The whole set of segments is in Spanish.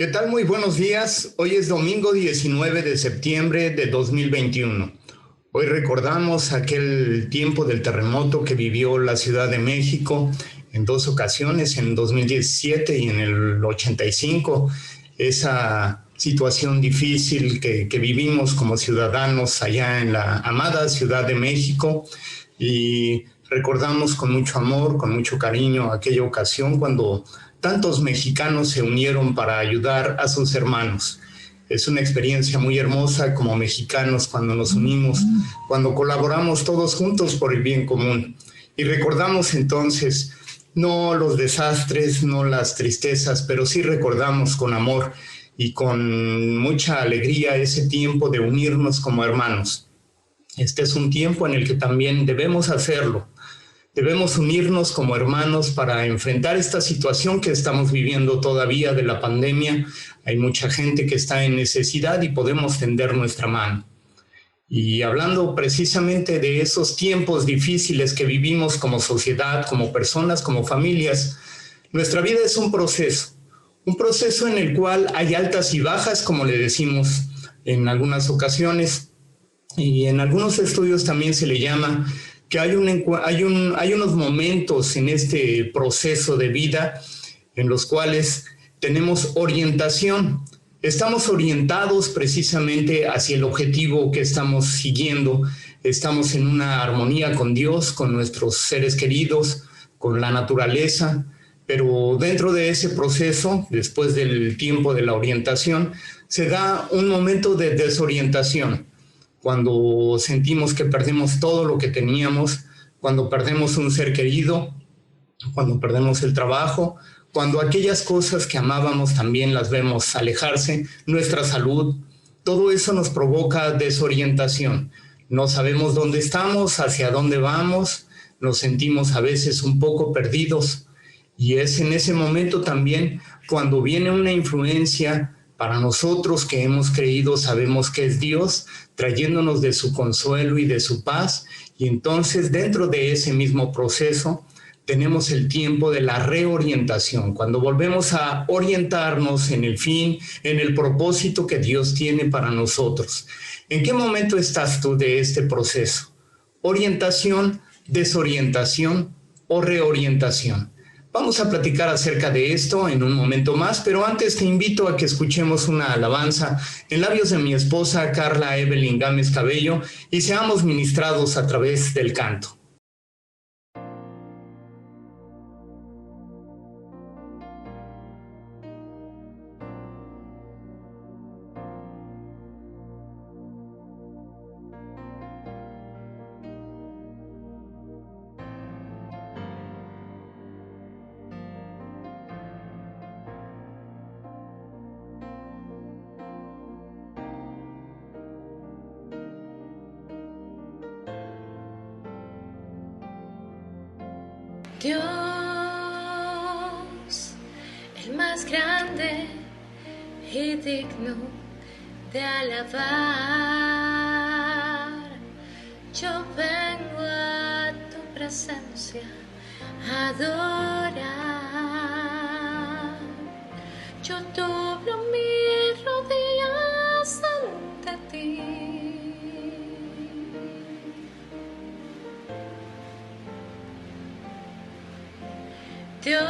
¿Qué tal? Muy buenos días. Hoy es domingo 19 de septiembre de 2021. Hoy recordamos aquel tiempo del terremoto que vivió la Ciudad de México en dos ocasiones, en 2017 y en el 85. Esa situación difícil que vivimos como ciudadanos allá en la amada Ciudad de México, y recordamos con mucho amor, con mucho cariño aquella ocasión cuando tantos mexicanos se unieron para ayudar a sus hermanos. Es una experiencia muy hermosa como mexicanos cuando nos unimos, cuando colaboramos todos juntos por el bien común. Y recordamos entonces no los desastres, no las tristezas, pero sí recordamos con amor y con mucha alegría ese tiempo de unirnos como hermanos. Este es un tiempo en el que también debemos hacerlo. Debemos unirnos como hermanos para enfrentar esta situación que estamos viviendo todavía de la pandemia. Hay mucha gente que está en necesidad y podemos tender nuestra mano. Y hablando precisamente de esos tiempos difíciles que vivimos como sociedad, como personas, como familias, nuestra vida es un proceso en el cual hay altas y bajas, como le decimos en algunas ocasiones, y en algunos estudios también se le llama que hay unos momentos en este proceso de vida en los cuales tenemos orientación. Estamos orientados precisamente hacia el objetivo que estamos siguiendo. Estamos en una armonía con Dios, con nuestros seres queridos, con la naturaleza, pero dentro de ese proceso, después del tiempo de la orientación, se da un momento de desorientación, cuando sentimos que perdemos todo lo que teníamos, cuando perdemos un ser querido, cuando perdemos el trabajo, cuando aquellas cosas que amábamos también las vemos alejarse, nuestra salud, todo eso nos provoca desorientación. No sabemos dónde estamos, hacia dónde vamos, nos sentimos a veces un poco perdidos, y es en ese momento también cuando viene una influencia para nosotros que hemos creído, sabemos que es Dios, trayéndonos de su consuelo y de su paz, y entonces dentro de ese mismo proceso tenemos el tiempo de la reorientación, cuando volvemos a orientarnos en el fin, en el propósito que Dios tiene para nosotros. ¿En qué momento estás tú de este proceso? ¿Orientación, desorientación o reorientación? Vamos a platicar acerca de esto en un momento más, pero antes te invito a que escuchemos una alabanza en labios de mi esposa Carla Evelyn Gámez Cabello y seamos ministrados a través del canto. Dios, el más grande y digno de alabar, yo vengo a tu presencia a adorar. Yo doblo mis rodillas ante ti. Dios,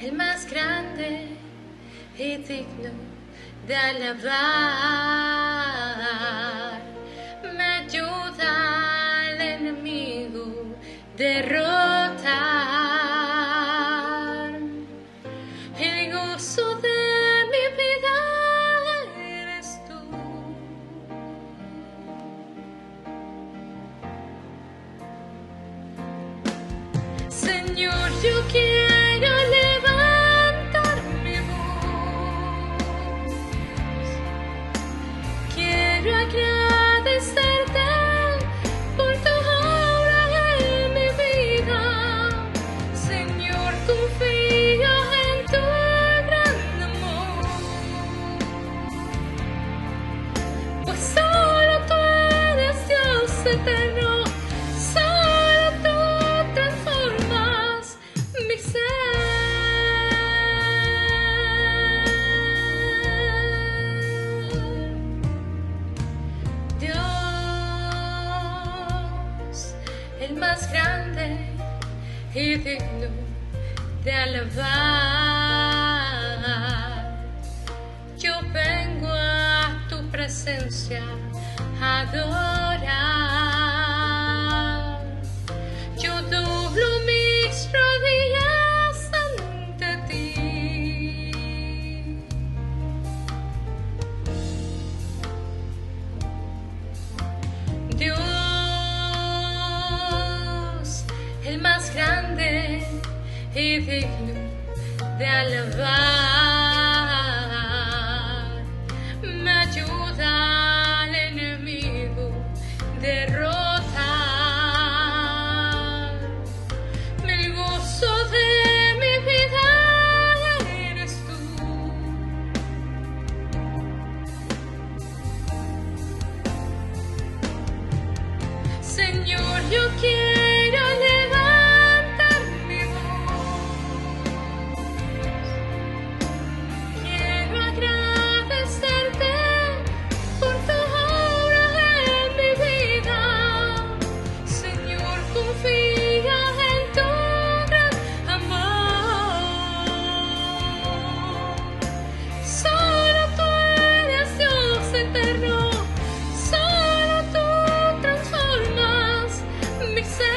el más grande y digno de alabar, me ayuda al enemigo derrotar. El gozo de mi vida eres tú. Señor, yo quiero levantar mi voz, quiero agradecerte por tu obra en mi vida. digno de alabar. Yo vengo a tu presencia a adorar. Yo doblo mis rodillas ante ti. Dios, el más grande y digno de alabar, me ayuda al enemigo derrotar. El gozo de mi vida eres tú. Señor, yo quiero levantar mi voz. Quiero agradecerte por tu obra en mi vida. Señor, confía en tu gran amor. Solo tú eres Dios eterno. Solo tú transformas mi ser.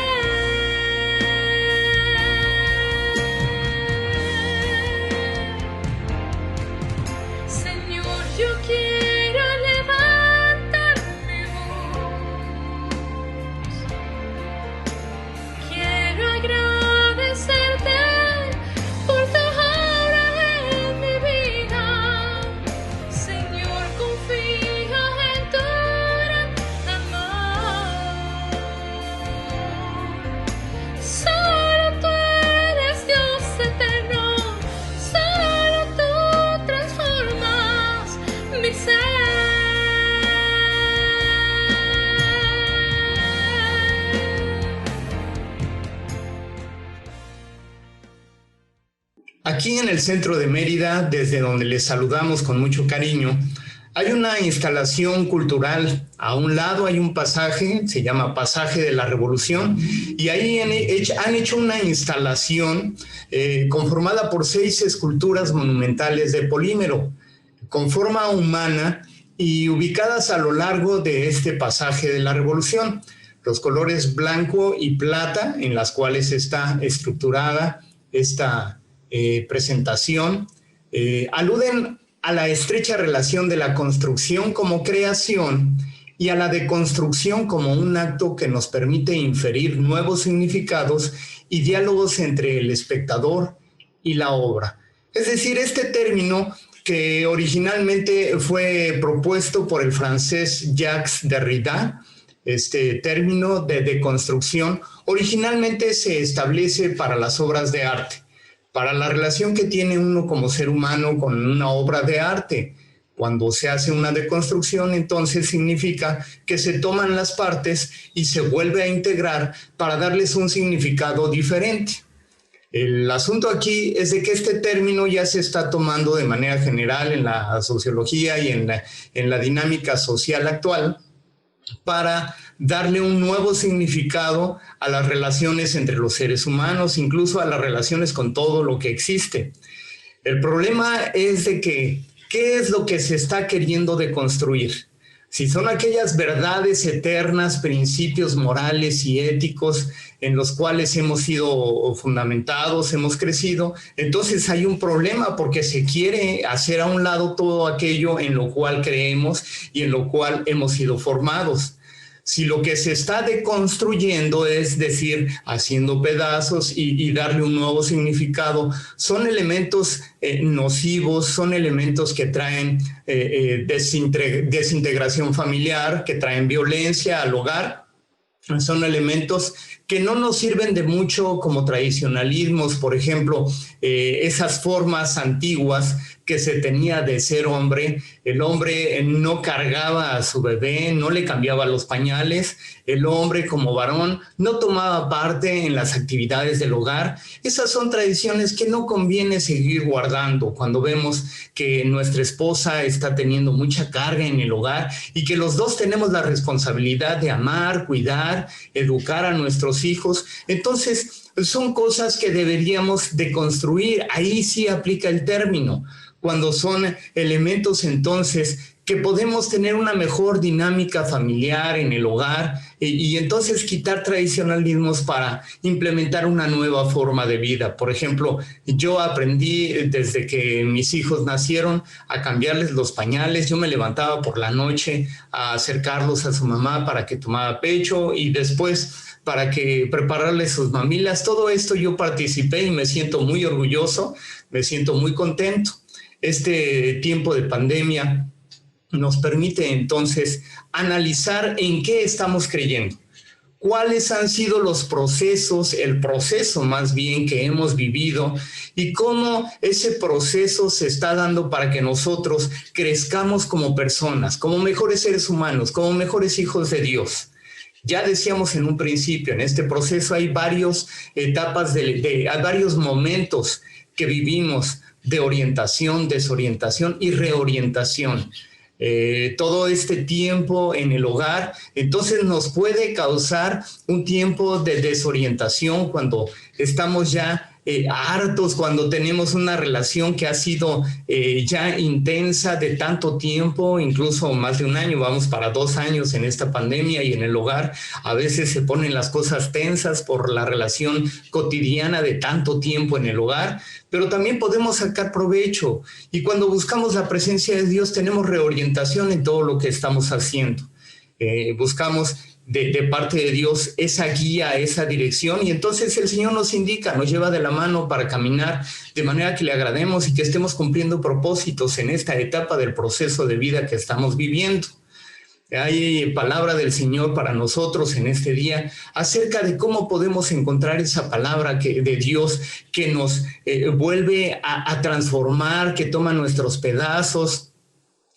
Señor, yo quiero levantar mi voz. Quiero agradecerte por tu obra en mi vida. Señor, confío en tu gran amor. Solo tú eres Dios eterno. Solo tú transformas mi ser. Aquí en el centro de Mérida, desde donde les saludamos con mucho cariño, hay una instalación cultural. A un lado hay un pasaje, se llama Pasaje de la Revolución, y ahí han hecho una instalación conformada por 6 esculturas monumentales de polímero, con forma humana y ubicadas a lo largo de este Pasaje de la Revolución. Los colores blanco y plata en las cuales está estructurada esta presentación aluden a la estrecha relación de la construcción como creación y a la deconstrucción como un acto que nos permite inferir nuevos significados y diálogos entre el espectador y la obra. Es decir, este término que originalmente fue propuesto por el francés Jacques Derrida, este término de deconstrucción, originalmente se establece para las obras de arte, para la relación que tiene uno como ser humano con una obra de arte. Cuando se hace una deconstrucción, entonces significa que se toman las partes y se vuelve a integrar para darles un significado diferente. El asunto aquí es de que este término ya se está tomando de manera general en la sociología y en la dinámica social actual para darle un nuevo significado a las relaciones entre los seres humanos, incluso a las relaciones con todo lo que existe. El problema es de que, ¿qué es lo que se está queriendo deconstruir? Si son aquellas verdades eternas, principios morales y éticos en los cuales hemos sido fundamentados, hemos crecido, entonces hay un problema porque se quiere hacer a un lado todo aquello en lo cual creemos y en lo cual hemos sido formados. Si lo que se está deconstruyendo, es decir, haciendo pedazos y darle un nuevo significado, son elementos nocivos, son elementos que traen desintegración familiar, que traen violencia al hogar, son elementos que no nos sirven de mucho como tradicionalismos, por ejemplo, esas formas antiguas que se tenía de ser hombre. El hombre no cargaba a su bebé, no le cambiaba los pañales, el hombre como varón no tomaba parte en las actividades del hogar. Esas son tradiciones que no conviene seguir guardando cuando vemos que nuestra esposa está teniendo mucha carga en el hogar y que los dos tenemos la responsabilidad de amar, cuidar, educar a nuestros nuestros hijos. Entonces, son cosas que deberíamos de construir. Ahí sí aplica el término, cuando son elementos entonces que podemos tener una mejor dinámica familiar en el hogar y entonces quitar tradicionalismos para implementar una nueva forma de vida. Por ejemplo, yo aprendí desde que mis hijos nacieron a cambiarles los pañales. Yo me levantaba por la noche a acercarlos a su mamá para que tomara pecho y después para que prepararles sus mamilas. Todo esto yo participé y me siento muy orgulloso, me siento muy contento. Este tiempo de pandemia nos permite entonces analizar en qué estamos creyendo, cuáles han sido los procesos, el proceso más bien que hemos vivido y cómo ese proceso se está dando para que nosotros crezcamos como personas, como mejores seres humanos, como mejores hijos de Dios. Ya decíamos en un principio, en este proceso hay varias etapas, hay varios momentos que vivimos de orientación, desorientación y reorientación. Todo este tiempo en el hogar, entonces nos puede causar un tiempo de desorientación cuando estamos ya hartos, cuando tenemos una relación que ha sido ya intensa de tanto tiempo, incluso más de un año, vamos para 2 años en esta pandemia y en el hogar a veces se ponen las cosas tensas por la relación cotidiana de tanto tiempo en el hogar, pero también podemos sacar provecho y cuando buscamos la presencia de Dios tenemos reorientación en todo lo que estamos haciendo. Buscamos de parte de Dios esa guía, esa dirección y entonces el Señor nos indica, nos lleva de la mano para caminar de manera que le agrademos y que estemos cumpliendo propósitos en esta etapa del proceso de vida que estamos viviendo. Hay palabra del Señor para nosotros en este día acerca de cómo podemos encontrar esa palabra de Dios que nos vuelve a transformar, que toma nuestros pedazos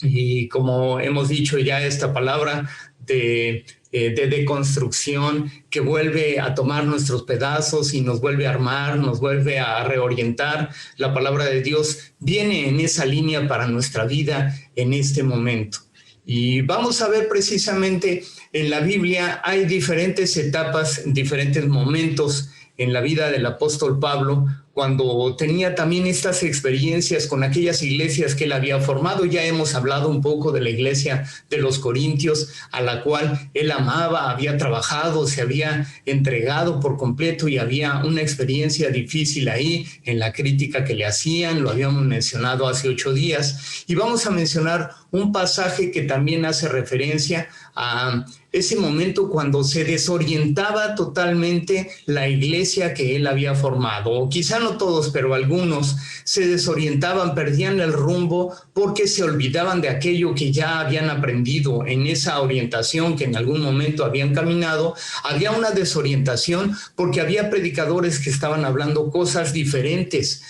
y como hemos dicho ya esta palabra de deconstrucción que vuelve a tomar nuestros pedazos y nos vuelve a armar, nos vuelve a reorientar. La palabra de Dios viene en esa línea para nuestra vida en este momento. Y vamos a ver precisamente en la Biblia hay diferentes etapas, diferentes momentos en la vida del apóstol Pablo, cuando tenía también estas experiencias con aquellas iglesias que él había formado. Ya hemos hablado un poco de la iglesia de los Corintios, a la cual él amaba, había trabajado, se había entregado por completo y había una experiencia difícil ahí en la crítica que le hacían, lo habíamos mencionado hace 8 días. Y vamos a mencionar un pasaje que también hace referencia a ese momento cuando se desorientaba totalmente la iglesia que él había formado, o quizá no todos, pero algunos se desorientaban, perdían el rumbo porque se olvidaban de aquello que ya habían aprendido en esa orientación que en algún momento habían caminado. Había una desorientación porque había predicadores que estaban hablando cosas diferentes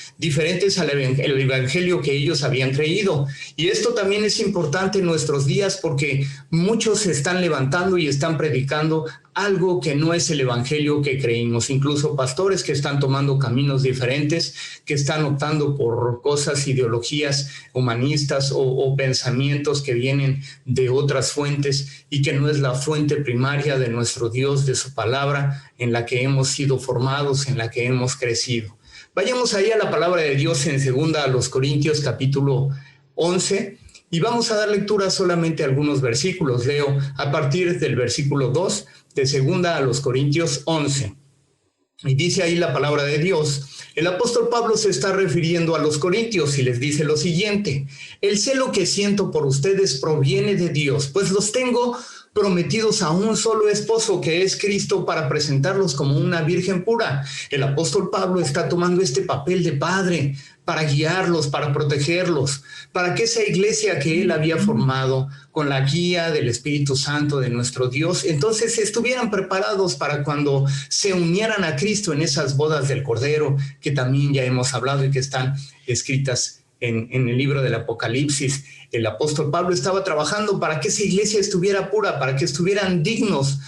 al evangelio que ellos habían creído. Y esto también es importante en nuestros días porque muchos se están levantando y están predicando algo que no es el evangelio que creímos, incluso pastores que están tomando caminos diferentes, que están optando por cosas, ideologías humanistas o pensamientos que vienen de otras fuentes y que no es la fuente primaria de nuestro Dios, de su palabra, en la que hemos sido formados, en la que hemos crecido. Vayamos ahí a la palabra de Dios en 2 Corintios capítulo 11, y vamos a dar lectura solamente a algunos versículos. Leo a partir del versículo 2 de 2 Corintios 11. Y dice ahí la palabra de Dios. El apóstol Pablo se está refiriendo a los corintios y les dice lo siguiente: el celo que siento por ustedes proviene de Dios, pues los tengo prometidos a un solo esposo, que es Cristo, para presentarlos como una virgen pura. El apóstol Pablo está tomando este papel de padre para guiarlos, para protegerlos, para que esa iglesia que él había formado con la guía del Espíritu Santo de nuestro Dios, entonces estuvieran preparados para cuando se unieran a Cristo en esas bodas del Cordero, que también ya hemos hablado y que están escritas en el libro del Apocalipsis. El apóstol Pablo estaba trabajando para que esa iglesia estuviera pura, para que estuvieran dignos,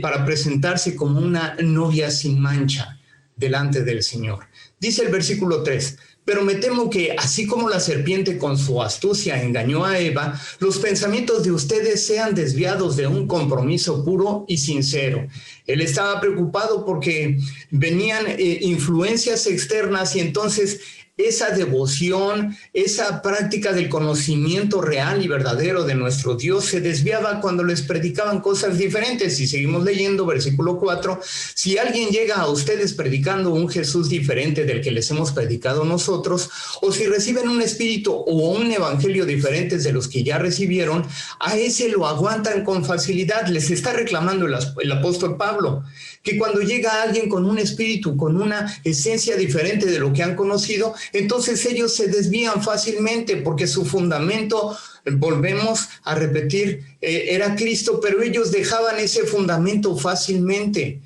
para presentarse como una novia sin mancha delante del Señor. Dice el versículo 3, Pero me temo que, así como la serpiente con su astucia engañó a Eva, los pensamientos de ustedes sean desviados de un compromiso puro y sincero. Él estaba preocupado porque venían influencias externas y entonces esa devoción, esa práctica del conocimiento real y verdadero de nuestro Dios se desviaba cuando les predicaban cosas diferentes. Y seguimos leyendo, versículo 4, si alguien llega a ustedes predicando un Jesús diferente del que les hemos predicado nosotros, o si reciben un espíritu o un evangelio diferentes de los que ya recibieron, a ese lo aguantan con facilidad. Les está reclamando el apóstol Pablo, que cuando llega alguien con un espíritu, con una esencia diferente de lo que han conocido, entonces ellos se desvían fácilmente porque su fundamento, volvemos a repetir, era Cristo, pero ellos dejaban ese fundamento fácilmente.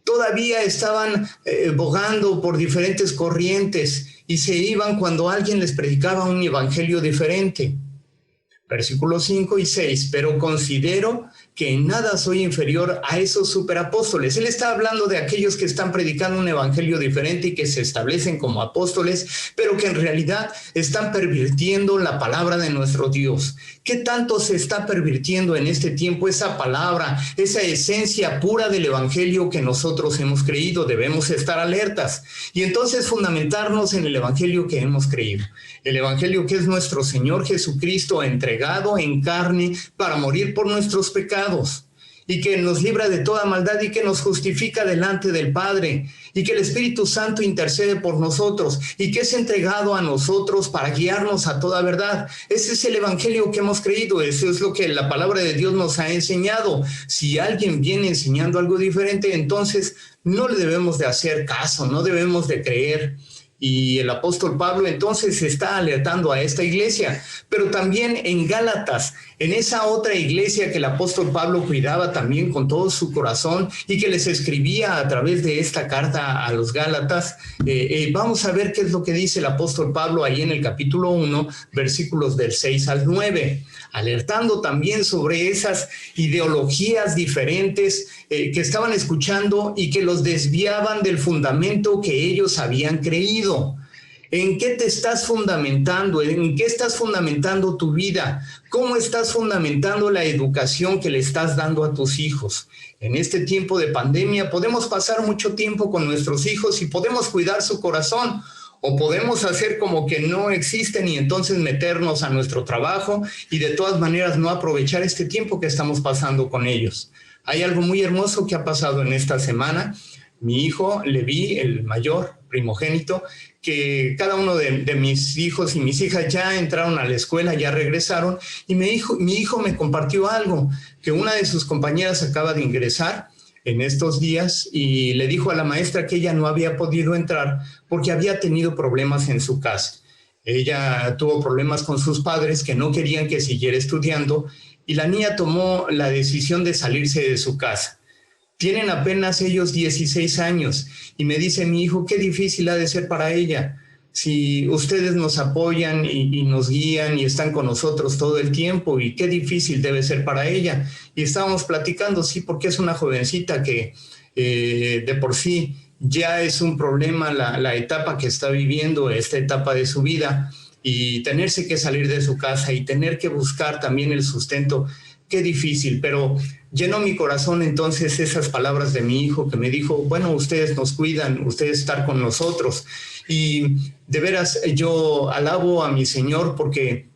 Todavía estaban bogando por diferentes corrientes y se iban cuando alguien les predicaba un evangelio diferente. Versículos 5 y 6, pero considero que en nada soy inferior a esos superapóstoles. Él está hablando de aquellos que están predicando un evangelio diferente y que se establecen como apóstoles, pero que en realidad están pervirtiendo la palabra de nuestro Dios. ¿Qué tanto se está pervirtiendo en este tiempo esa palabra, esa esencia pura del evangelio que nosotros hemos creído? Debemos estar alertas y entonces fundamentarnos en el evangelio que hemos creído. El evangelio que es nuestro Señor Jesucristo entregado en carne para morir por nuestros pecados y que nos libra de toda maldad y que nos justifica delante del Padre y que el Espíritu Santo intercede por nosotros y que es entregado a nosotros para guiarnos a toda verdad. Ese es el evangelio que hemos creído, eso es lo que la palabra de Dios nos ha enseñado. Si alguien viene enseñando algo diferente, entonces no le debemos de hacer caso, no debemos de creer. Y el apóstol Pablo entonces está alertando a esta iglesia, pero también en Gálatas, en esa otra iglesia que el apóstol Pablo cuidaba también con todo su corazón y que les escribía a través de esta carta a los Gálatas. Vamos a ver qué es lo que dice el apóstol Pablo ahí en el capítulo 1, versículos del 6 al 9, alertando también sobre esas ideologías diferentes que estaban escuchando y que los desviaban del fundamento que ellos habían creído. ¿En qué te estás fundamentando? ¿En qué estás fundamentando tu vida? ¿Cómo estás fundamentando la educación que le estás dando a tus hijos? En este tiempo de pandemia podemos pasar mucho tiempo con nuestros hijos y podemos cuidar su corazón, o podemos hacer como que no existen y entonces meternos a nuestro trabajo y de todas maneras no aprovechar este tiempo que estamos pasando con ellos. Hay algo muy hermoso que ha pasado en esta semana. Mi hijo, Leví, el mayor, primogénito, que cada uno de mis hijos y mis hijas ya entraron a la escuela, ya regresaron, y mi hijo me compartió algo, que una de sus compañeras acaba de ingresar en estos días y le dijo a la maestra que ella no había podido entrar porque había tenido problemas en su casa. Ella tuvo problemas con sus padres que no querían que siguiera estudiando y la niña tomó la decisión de salirse de su casa. Tienen apenas ellos 16 años y me dice mi hijo, qué difícil ha de ser para ella. Si ustedes nos apoyan y nos guían y están con nosotros todo el tiempo, y qué difícil debe ser para ella. Y estábamos platicando, sí, porque es una jovencita que de por sí ya es un problema la etapa que está viviendo, esta etapa de su vida, y tenerse que salir de su casa y tener que buscar también el sustento, qué difícil. Pero llenó mi corazón entonces esas palabras de mi hijo que me dijo, bueno, ustedes nos cuidan, ustedes están con nosotros. Y de veras yo alabo a mi Señor porque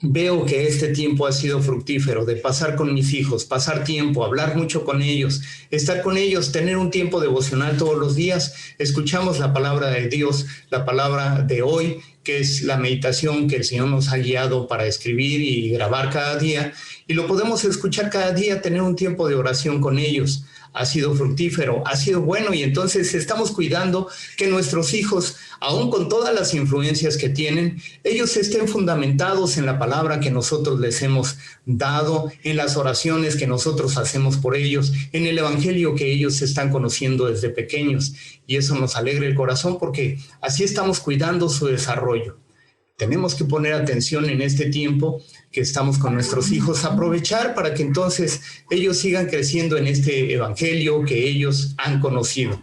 veo que este tiempo ha sido fructífero de pasar con mis hijos, pasar tiempo, hablar mucho con ellos, estar con ellos, tener un tiempo devocional todos los días. Escuchamos la palabra de Dios, la palabra de hoy, que es la meditación que el Señor nos ha guiado para escribir y grabar cada día, y lo podemos escuchar cada día, tener un tiempo de oración con ellos. Ha sido fructífero, ha sido bueno, y entonces estamos cuidando que nuestros hijos, aún con todas las influencias que tienen, ellos estén fundamentados en la palabra que nosotros les hemos dado, en las oraciones que nosotros hacemos por ellos, en el evangelio que ellos están conociendo desde pequeños. Y eso nos alegra el corazón porque así estamos cuidando su desarrollo. Tenemos que poner atención en este tiempo que estamos con nuestros hijos, aprovechar para que entonces ellos sigan creciendo en este evangelio que ellos han conocido.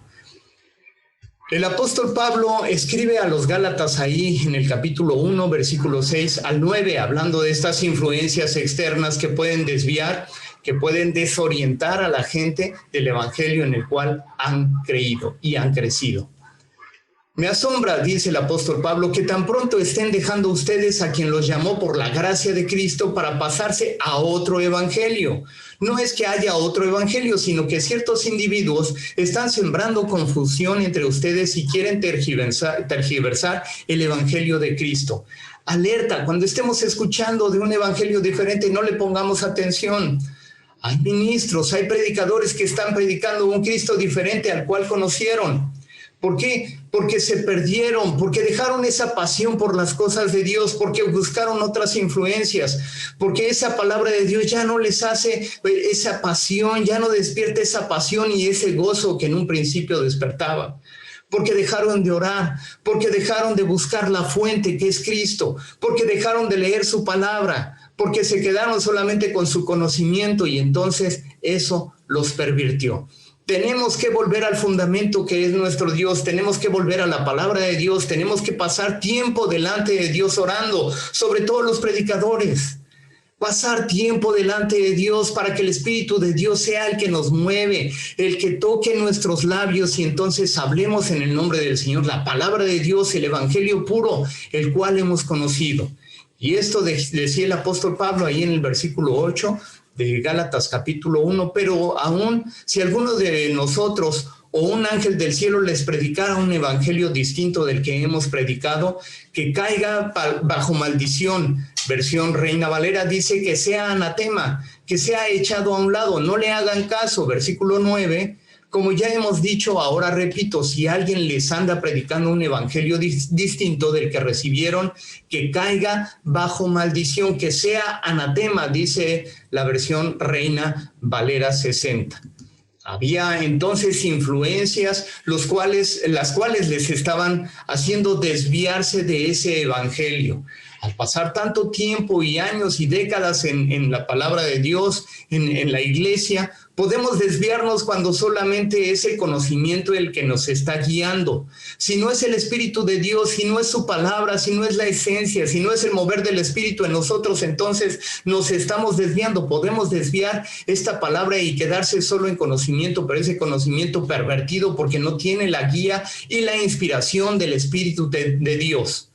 El apóstol Pablo escribe a los Gálatas ahí en el capítulo 1, versículo 6 al 9, hablando de estas influencias externas que pueden desviar, que pueden desorientar a la gente del evangelio en el cual han creído y han crecido. Me asombra, dice el apóstol Pablo, que tan pronto estén dejando ustedes a quien los llamó por la gracia de Cristo para pasarse a otro evangelio. No es que haya otro evangelio, sino que ciertos individuos están sembrando confusión entre ustedes y quieren tergiversar el evangelio de Cristo. Alerta, cuando estemos escuchando de un evangelio diferente, no le pongamos atención. Hay ministros, hay predicadores que están predicando un Cristo diferente al cual conocieron. ¿Por qué? Porque se perdieron, porque dejaron esa pasión por las cosas de Dios, porque buscaron otras influencias, porque esa palabra de Dios ya no les hace esa pasión, ya no despierta esa pasión y ese gozo que en un principio despertaba. Porque dejaron de orar, porque dejaron de buscar la fuente que es Cristo, porque dejaron de leer su palabra, porque se quedaron solamente con su conocimiento y entonces eso los pervirtió. Tenemos que volver al fundamento que es nuestro Dios, tenemos que volver a la palabra de Dios, tenemos que pasar tiempo delante de Dios orando, sobre todo los predicadores. Pasar tiempo delante de Dios para que el Espíritu de Dios sea el que nos mueve, el que toque nuestros labios y entonces hablemos en el nombre del Señor, la palabra de Dios, el evangelio puro, el cual hemos conocido. Y esto decía el apóstol Pablo ahí en el versículo 8, de Gálatas capítulo 1, pero aún si alguno de nosotros o un ángel del cielo les predicara un evangelio distinto del que hemos predicado, que caiga bajo maldición. Versión Reina Valera dice que sea anatema, que sea echado a un lado, no le hagan caso. Versículo 9, como ya hemos dicho, ahora repito, si alguien les anda predicando un evangelio distinto del que recibieron, que caiga bajo maldición, que sea anatema, dice la versión Reina Valera 60. Había entonces influencias las cuales les estaban haciendo desviarse de ese evangelio. Al pasar tanto tiempo y años y décadas en la palabra de Dios, en la iglesia, podemos desviarnos cuando solamente es el conocimiento el que nos está guiando. Si no es el Espíritu de Dios, si no es su palabra, si no es la esencia, si no es el mover del Espíritu en nosotros, entonces nos estamos desviando. Podemos desviar esta palabra y quedarse solo en conocimiento, pero ese conocimiento pervertido porque no tiene la guía y la inspiración del Espíritu de Dios.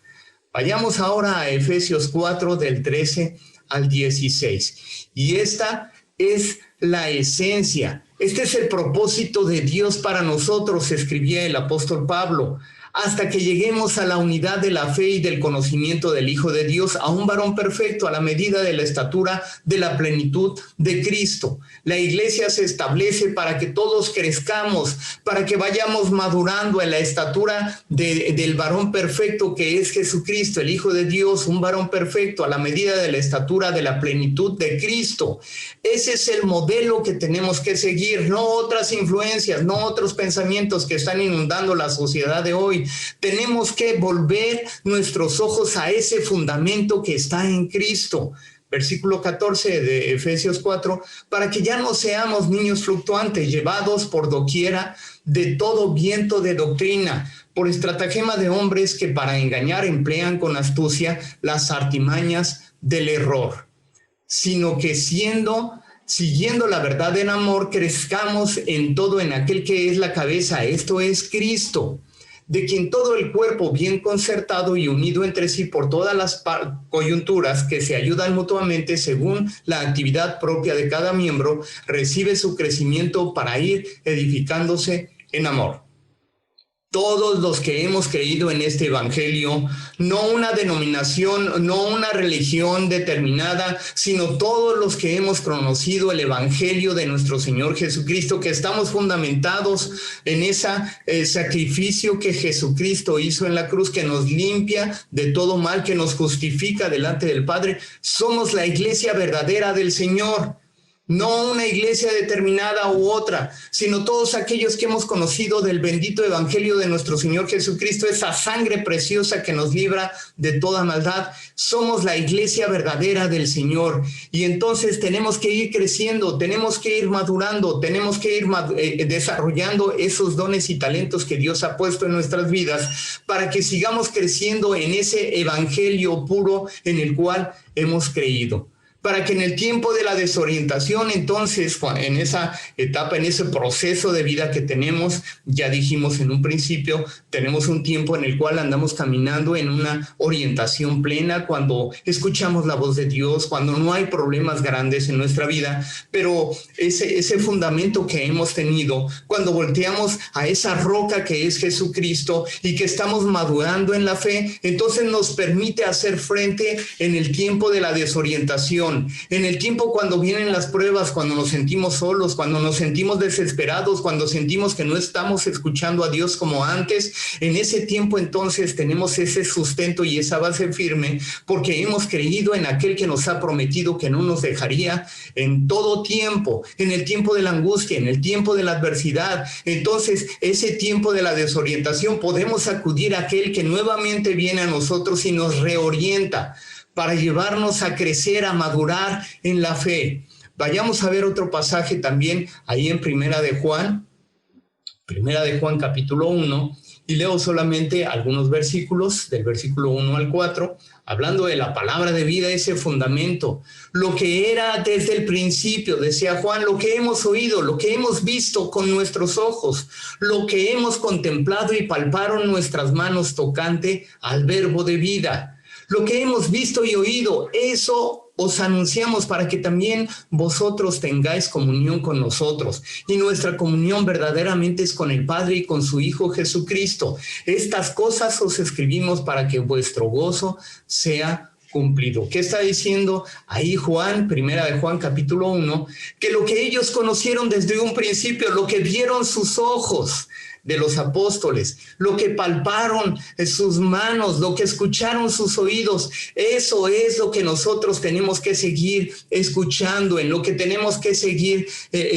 Vayamos ahora a Efesios 4, del 13 al 16. Y esta es la esencia. Este es el propósito de Dios para nosotros, escribía el apóstol Pablo, hasta que lleguemos a la unidad de la fe y del conocimiento del Hijo de Dios, a un varón perfecto, a la medida de la estatura de la plenitud de Cristo. La iglesia se establece para que todos crezcamos, para que vayamos madurando en la estatura del varón perfecto que es Jesucristo, el Hijo de Dios, un varón perfecto, a la medida de la estatura de la plenitud de Cristo. Ese es el modelo que tenemos que seguir, no otras influencias, no otros pensamientos que están inundando la sociedad de hoy. Tenemos que volver nuestros ojos a ese fundamento que está en Cristo. Versículo 14 de Efesios 4, para que ya no seamos niños fluctuantes, llevados por doquiera de todo viento de doctrina, por estratagema de hombres que para engañar emplean con astucia las artimañas del error, sino que siguiendo la verdad en amor, crezcamos en todo en aquel que es la cabeza, esto es Cristo, de quien todo el cuerpo bien concertado y unido entre sí por todas las coyunturas que se ayudan mutuamente según la actividad propia de cada miembro, recibe su crecimiento para ir edificándose en amor. Todos los que hemos creído en este evangelio, no una denominación, no una religión determinada, sino todos los que hemos conocido el evangelio de nuestro Señor Jesucristo, que estamos fundamentados en ese sacrificio que Jesucristo hizo en la cruz, que nos limpia de todo mal, que nos justifica delante del Padre. Somos la iglesia verdadera del Señor. No una iglesia determinada u otra, sino todos aquellos que hemos conocido del bendito evangelio de nuestro Señor Jesucristo, esa sangre preciosa que nos libra de toda maldad. Somos la iglesia verdadera del Señor, y entonces tenemos que ir creciendo, tenemos que ir madurando, tenemos que ir desarrollando esos dones y talentos que Dios ha puesto en nuestras vidas para que sigamos creciendo en ese evangelio puro en el cual hemos creído. Para que en el tiempo de la desorientación, entonces, en esa etapa, en ese proceso de vida que tenemos, ya dijimos en un principio, tenemos un tiempo en el cual andamos caminando en una orientación plena, cuando escuchamos la voz de Dios, cuando no hay problemas grandes en nuestra vida, pero ese fundamento que hemos tenido, cuando volteamos a esa roca que es Jesucristo y que estamos madurando en la fe, entonces nos permite hacer frente en el tiempo de la desorientación. En el tiempo cuando vienen las pruebas, cuando nos sentimos solos, cuando nos sentimos desesperados, cuando sentimos que no estamos escuchando a Dios como antes, en ese tiempo entonces tenemos ese sustento y esa base firme, porque hemos creído en aquel que nos ha prometido que no nos dejaría en todo tiempo, en el tiempo de la angustia, en el tiempo de la adversidad. Entonces, ese tiempo de la desorientación, podemos acudir a aquel que nuevamente viene a nosotros y nos reorienta, para llevarnos a crecer, a madurar en la fe. Vayamos a ver otro pasaje también ahí en Primera de Juan capítulo 1, y leo solamente algunos versículos, del versículo 1 al 4, hablando de la palabra de vida, ese fundamento, lo que era desde el principio, decía Juan, lo que hemos oído, lo que hemos visto con nuestros ojos, lo que hemos contemplado y palparon nuestras manos tocante al verbo de vida. Lo que hemos visto y oído, eso os anunciamos para que también vosotros tengáis comunión con nosotros. Y nuestra comunión verdaderamente es con el Padre y con su Hijo Jesucristo. Estas cosas os escribimos para que vuestro gozo sea cumplido. ¿Qué está diciendo ahí Juan? Primera de Juan capítulo 1, que lo que ellos conocieron desde un principio, lo que vieron sus ojos de los apóstoles, lo que palparon sus manos, lo que escucharon sus oídos, eso es lo que nosotros tenemos que seguir escuchando, en lo que tenemos que seguir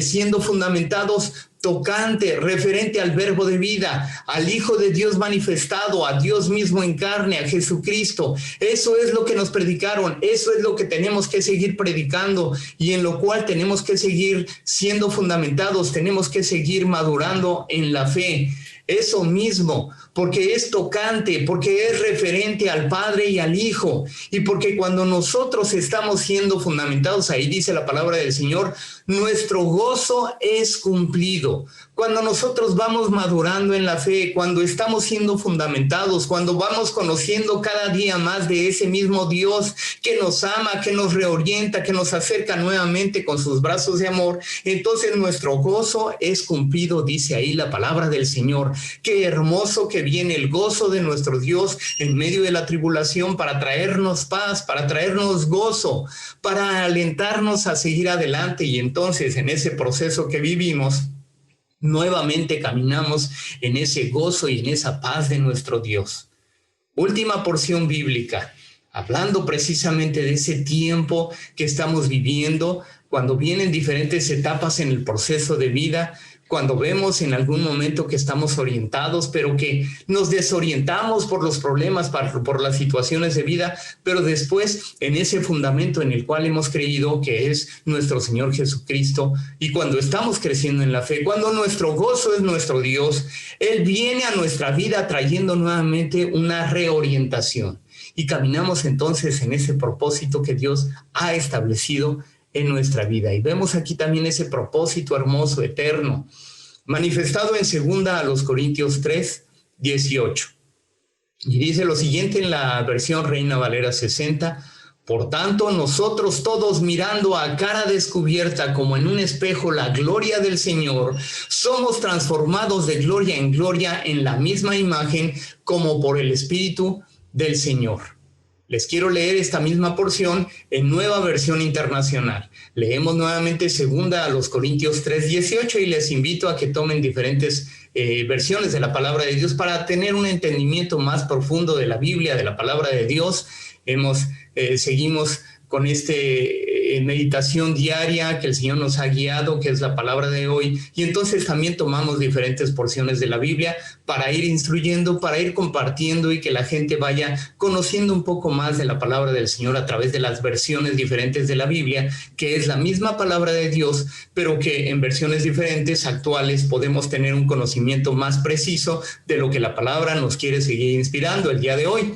siendo fundamentados tocante, referente al verbo de vida, al Hijo de Dios manifestado, a Dios mismo en carne, a Jesucristo. Eso es lo que nos predicaron, eso es lo que tenemos que seguir predicando y en lo cual tenemos que seguir siendo fundamentados, tenemos que seguir madurando en la fe. Eso mismo, porque es tocante, porque es referente al Padre y al Hijo, y porque cuando nosotros estamos siendo fundamentados, ahí dice la palabra del Señor, nuestro gozo es cumplido. Cuando nosotros vamos madurando en la fe, cuando estamos siendo fundamentados, cuando vamos conociendo cada día más de ese mismo Dios que nos ama, que nos reorienta, que nos acerca nuevamente con sus brazos de amor, entonces nuestro gozo es cumplido, dice ahí la palabra del Señor. Qué hermoso que viene el gozo de nuestro Dios en medio de la tribulación para traernos paz, para traernos gozo, para alentarnos a seguir adelante, y entonces en ese proceso que vivimos, nuevamente caminamos en ese gozo y en esa paz de nuestro Dios. Última porción bíblica, hablando precisamente de ese tiempo que estamos viviendo, cuando vienen diferentes etapas en el proceso de vida, cuando vemos en algún momento que estamos orientados, pero que nos desorientamos por los problemas, por las situaciones de vida, pero después en ese fundamento en el cual hemos creído que es nuestro Señor Jesucristo, y cuando estamos creciendo en la fe, cuando nuestro gozo es nuestro Dios, Él viene a nuestra vida trayendo nuevamente una reorientación, y caminamos entonces en ese propósito que Dios ha establecido en nuestra vida. Y vemos aquí también ese propósito hermoso, eterno, manifestado en 2 Corintios 3, 18. Y dice lo siguiente en la versión Reina Valera 60: por tanto, nosotros todos, mirando a cara descubierta como en un espejo la gloria del Señor, somos transformados de gloria en la misma imagen como por el Espíritu del Señor. Les quiero leer esta misma porción en Nueva Versión Internacional. Leemos nuevamente 2 Corintios 3, 18 y les invito a que tomen diferentes versiones de la palabra de Dios para tener un entendimiento más profundo de la Biblia, de la palabra de Dios. Seguimos con este meditación diaria que el Señor nos ha guiado, que es la palabra de hoy. Y entonces también tomamos diferentes porciones de la Biblia para ir instruyendo, para ir compartiendo y que la gente vaya conociendo un poco más de la palabra del Señor a través de las versiones diferentes de la Biblia, que es la misma palabra de Dios, pero que en versiones diferentes, actuales, podemos tener un conocimiento más preciso de lo que la palabra nos quiere seguir inspirando el día de hoy.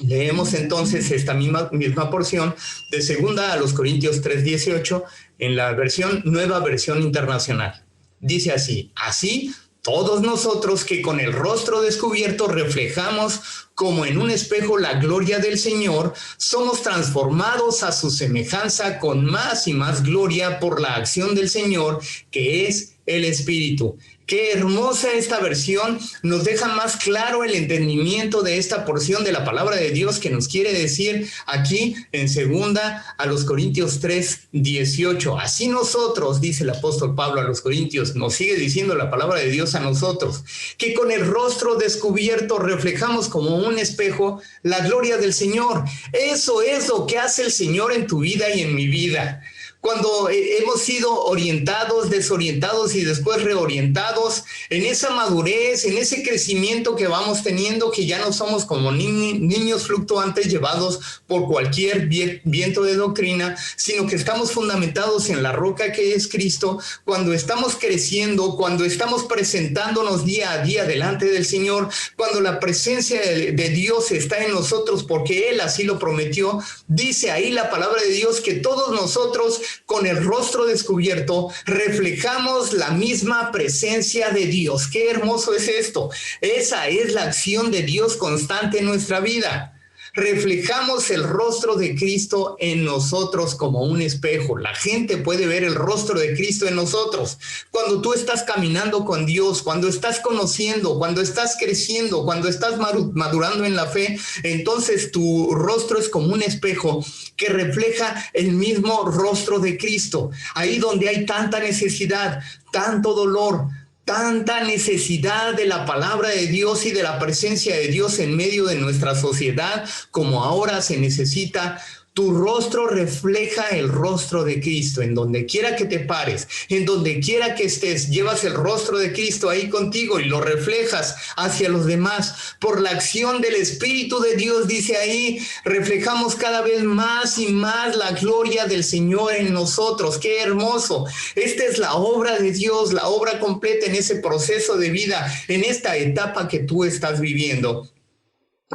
Leemos entonces esta misma porción de 2 Corintios 3:18 en la nueva versión internacional. Dice así: así todos nosotros que con el rostro descubierto reflejamos como en un espejo la gloria del Señor, somos transformados a su semejanza con más y más gloria por la acción del Señor, que es el Espíritu. Qué hermosa esta versión, nos deja más claro el entendimiento de esta porción de la palabra de Dios que nos quiere decir aquí en 2 Corintios 3:18. Así nosotros, dice el apóstol Pablo a los Corintios, nos sigue diciendo la palabra de Dios a nosotros, que con el rostro descubierto reflejamos como un espejo la gloria del Señor. Eso es lo que hace el Señor en tu vida y en mi vida. Cuando hemos sido orientados, desorientados y después reorientados en esa madurez, en ese crecimiento que vamos teniendo, que ya no somos como niños fluctuantes llevados por cualquier viento de doctrina, sino que estamos fundamentados en la roca que es Cristo. Cuando estamos creciendo, cuando estamos presentándonos día a día delante del Señor, cuando la presencia de Dios está en nosotros porque Él así lo prometió, dice ahí la palabra de Dios que todos nosotros con el rostro descubierto reflejamos la misma presencia de Dios. Qué hermoso es esto. Esa es la acción de Dios constante en nuestra vida. Reflejamos el rostro de Cristo en nosotros como un espejo. La gente puede ver el rostro de Cristo en nosotros. Cuando tú estás caminando con Dios, cuando estás conociendo, cuando estás creciendo, cuando estás madurando en la fe, entonces tu rostro es como un espejo que refleja el mismo rostro de Cristo. Ahí donde hay tanta necesidad, tanto dolor, tanta necesidad de la palabra de Dios y de la presencia de Dios en medio de nuestra sociedad, como ahora se necesita. Tu rostro refleja el rostro de Cristo. En donde quiera que te pares, en donde quiera que estés, llevas el rostro de Cristo ahí contigo y lo reflejas hacia los demás. Por la acción del Espíritu de Dios, dice ahí, reflejamos cada vez más y más la gloria del Señor en nosotros. ¡Qué hermoso! Esta es la obra de Dios, la obra completa en ese proceso de vida, en esta etapa que tú estás viviendo.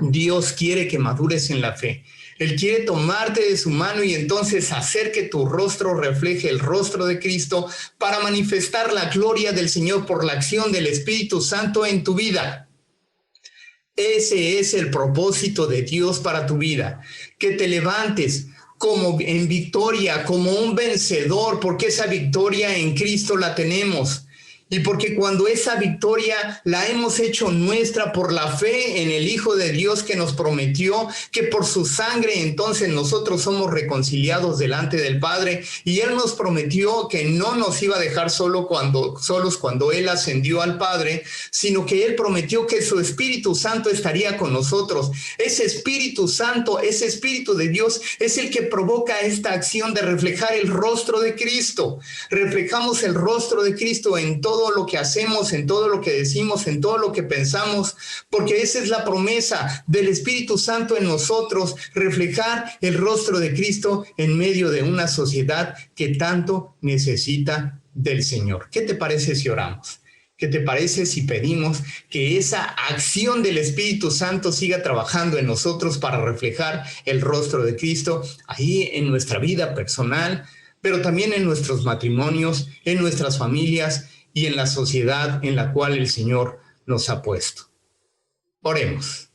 Dios quiere que madures en la fe. Él quiere tomarte de su mano y entonces hacer que tu rostro refleje el rostro de Cristo para manifestar la gloria del Señor por la acción del Espíritu Santo en tu vida. Ese es el propósito de Dios para tu vida. Que te levantes como en victoria, como un vencedor, porque esa victoria en Cristo la tenemos. Y porque cuando esa victoria la hemos hecho nuestra por la fe en el Hijo de Dios que nos prometió que por su sangre entonces nosotros somos reconciliados delante del Padre, y Él nos prometió que no nos iba a dejar solos cuando Él ascendió al Padre, sino que Él prometió que su Espíritu Santo estaría con nosotros. Ese Espíritu Santo, ese Espíritu de Dios es el que provoca esta acción de reflejar el rostro de Cristo. Reflejamos el rostro de Cristo en todo lo que hacemos, en todo lo que decimos, en todo lo que pensamos, porque esa es la promesa del Espíritu Santo en nosotros, reflejar el rostro de Cristo en medio de una sociedad que tanto necesita del Señor. ¿Qué te parece si oramos? ¿Qué te parece si pedimos que esa acción del Espíritu Santo siga trabajando en nosotros para reflejar el rostro de Cristo ahí en nuestra vida personal, pero también en nuestros matrimonios, en nuestras familias y en la sociedad en la cual el Señor nos ha puesto? Oremos.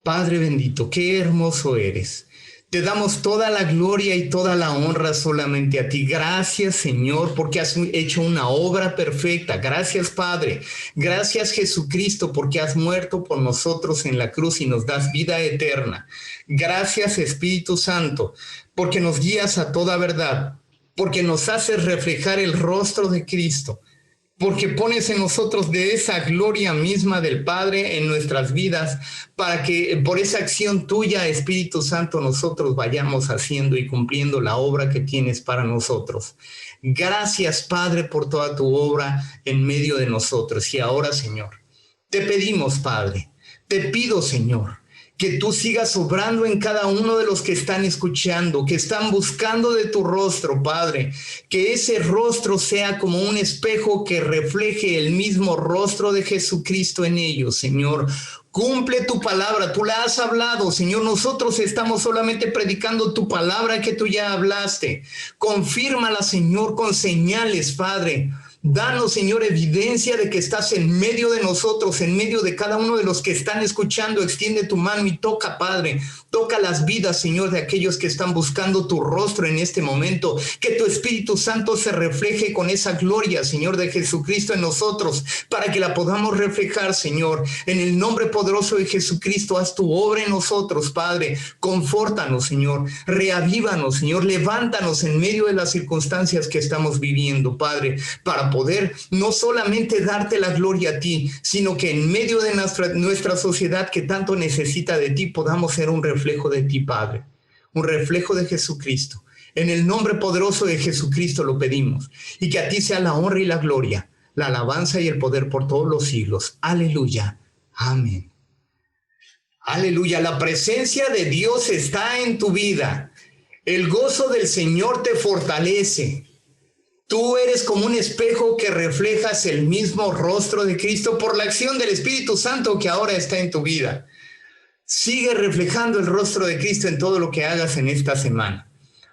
Padre bendito, qué hermoso eres. Te damos toda la gloria y toda la honra solamente a ti. Gracias, Señor, porque has hecho una obra perfecta. Gracias, Padre. Gracias, Jesucristo, porque has muerto por nosotros en la cruz y nos das vida eterna. Gracias, Espíritu Santo, porque nos guías a toda verdad, porque nos haces reflejar el rostro de Cristo. porque pones en nosotros de esa gloria misma del Padre en nuestras vidas, para que por esa acción tuya, Espíritu Santo, nosotros vayamos haciendo y cumpliendo la obra que tienes para nosotros. Gracias, Padre, por toda tu obra en medio de nosotros. Y ahora, Señor, te pedimos, Padre, te pido, Señor, que tú sigas obrando en cada uno de los que están escuchando, que están buscando de tu rostro, Padre, que ese rostro sea como un espejo que refleje el mismo rostro de Jesucristo en ellos, Señor. Cumple tu palabra, tú la has hablado, Señor. Nosotros estamos solamente predicando tu palabra que tú ya hablaste. Confírmala, Señor, con señales, Padre. Danos, Señor, evidencia de que estás en medio de nosotros, en medio de cada uno de los que están escuchando. Extiende tu mano y toca, Padre. Toca las vidas, Señor, de aquellos que están buscando tu rostro en este momento. Que tu Espíritu Santo se refleje con esa gloria, Señor, de Jesucristo en nosotros, para que la podamos reflejar, Señor. En el nombre poderoso de Jesucristo, haz tu obra en nosotros, Padre. Confórtanos, Señor. Reavívanos, Señor. Levántanos en medio de las circunstancias que estamos viviendo, Padre, para poder no solamente darte la gloria a ti, sino que en medio de nuestra sociedad que tanto necesita de ti, podamos ser un reflejo de ti, Padre, un reflejo de Jesucristo. En el nombre poderoso de Jesucristo lo pedimos, y que a ti sea la honra y la gloria, la alabanza y el poder por todos los siglos. Aleluya. Amén. Aleluya. La presencia de Dios está en tu vida. El gozo del Señor te fortalece. Tú eres como un espejo que reflejas el mismo rostro de Cristo por la acción del Espíritu Santo que ahora está en tu vida. Sigue reflejando el rostro de Cristo en todo lo que hagas en esta semana.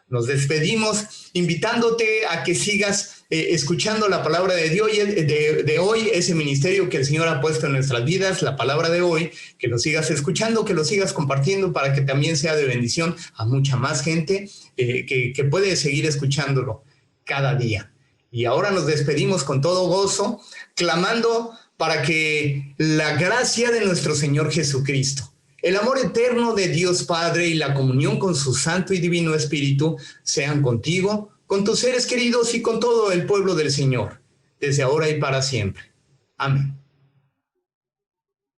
Nos despedimos invitándote a que sigas escuchando la palabra de Dios de hoy, ese ministerio que el Señor ha puesto en nuestras vidas, la palabra de hoy, que lo sigas escuchando, que lo sigas compartiendo para que también sea de bendición a mucha más gente que puede seguir escuchándolo cada día. Y ahora nos despedimos con todo gozo, clamando para que la gracia de nuestro Señor Jesucristo, el amor eterno de Dios Padre y la comunión con su Santo y Divino Espíritu sean contigo, con tus seres queridos y con todo el pueblo del Señor, desde ahora y para siempre. Amén.